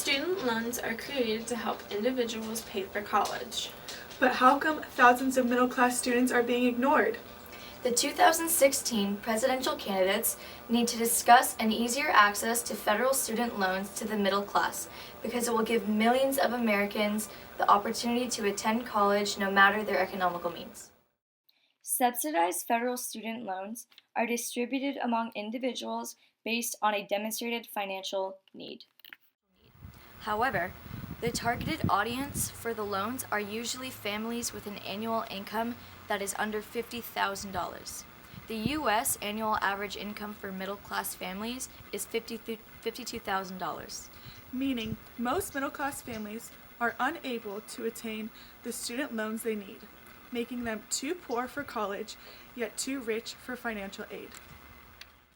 Student loans are created to help individuals pay for college. But how come thousands of middle-class students are being ignored? The 2016 presidential candidates need to discuss an easier access to federal student loans to the middle class because it will give millions of Americans the opportunity to attend college no matter their economical means. Subsidized federal student loans are distributed among individuals based on a demonstrated financial need. However, the targeted audience for the loans are usually families with an annual income that is under $50,000. The U.S. annual average income for middle-class families is $52,000. Meaning, most middle-class families are unable to attain the student loans they need, making them too poor for college, yet too rich for financial aid.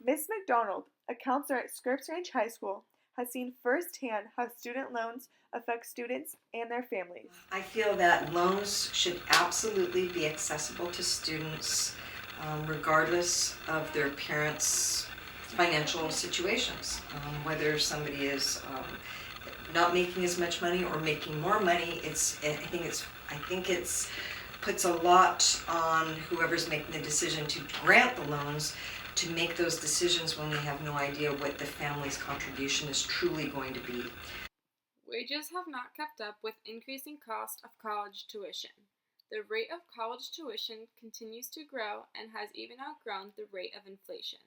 Miss McDonald, a counselor at Scripps Ranch High School, has seen firsthand how student loans affect students and their families. I feel that loans should absolutely be accessible to students regardless of their parents' financial situations. Whether somebody is not making as much money or making more money, I think it's puts a lot on whoever's making the decision to grant the loans to make those decisions when we have no idea what the family's contribution is truly going to be. Wages have not kept up with increasing cost of college tuition. The rate of college tuition continues to grow and has even outgrown the rate of inflation.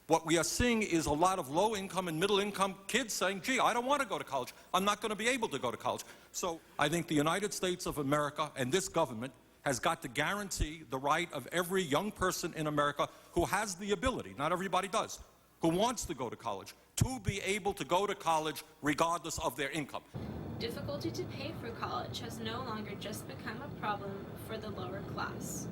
What we are seeing is a lot of low-income and middle-income kids saying, gee, I don't want to go to college. I'm not going to be able to go to college. So I think the United States of America and this government has got to guarantee the right of every young person in America who has the ability, not everybody does, who wants to go to college, to be able to go to college regardless of their income. Difficulty to pay for college has no longer just become a problem for the lower class.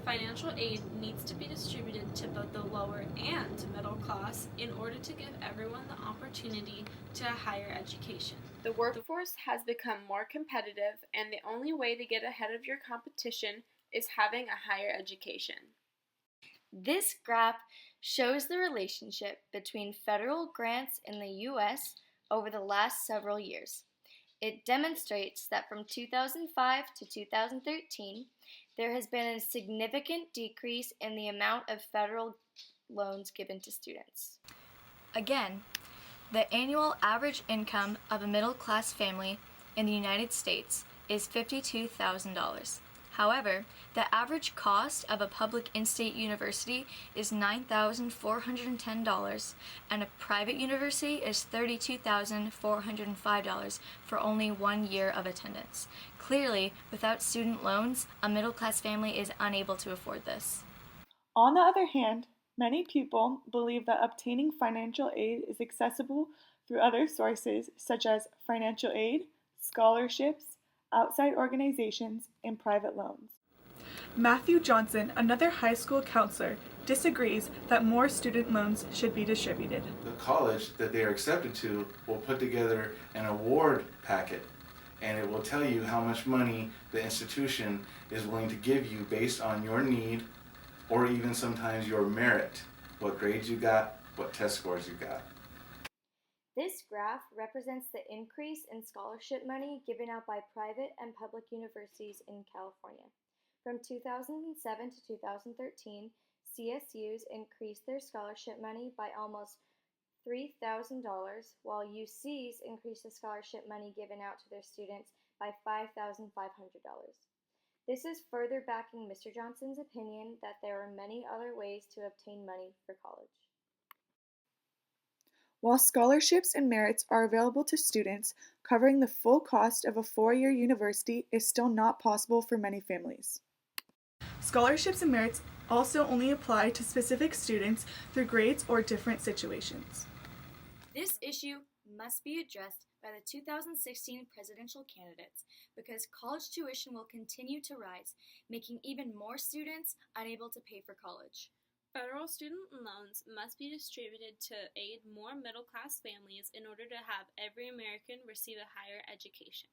Financial aid needs to be distributed to both the lower and middle class in order to give everyone the opportunity to a higher education. The workforce has become more competitive, and the only way to get ahead of your competition is having a higher education. This graph shows the relationship between federal grants in the U.S. over the last several years. It demonstrates that from 2005 to 2013, there has been a significant decrease in the amount of federal loans given to students. Again, the annual average income of a middle-class family in the United States is $52,000. However, the average cost of a public in-state university is $9,410, and a private university is $32,405 for only 1 year of attendance. Clearly, without student loans, a middle-class family is unable to afford this. On the other hand, many people believe that obtaining financial aid is accessible through other sources such as financial aid, scholarships, outside organizations, and private loans. Matthew Johnson, another high school counselor, disagrees that more student loans should be distributed. The college that they are accepted to will put together an award packet, and it will tell you how much money the institution is willing to give you based on your need or even sometimes your merit, what grades you got, what test scores you got. This graph represents the increase in scholarship money given out by private and public universities in California. From 2007 to 2013, CSUs increased their scholarship money by almost $3,000, while UCs increased the scholarship money given out to their students by $5,500. This is further backing Mr. Johnson's opinion that there are many other ways to obtain money for college. While scholarships and merits are available to students, covering the full cost of a 4-year university is still not possible for many families. Scholarships and merits also only apply to specific students through grades or different situations. This issue must be addressed by the 2016 presidential candidates because college tuition will continue to rise, making even more students unable to pay for college. Federal student loans must be distributed to aid more middle-class families in order to have every American receive a higher education.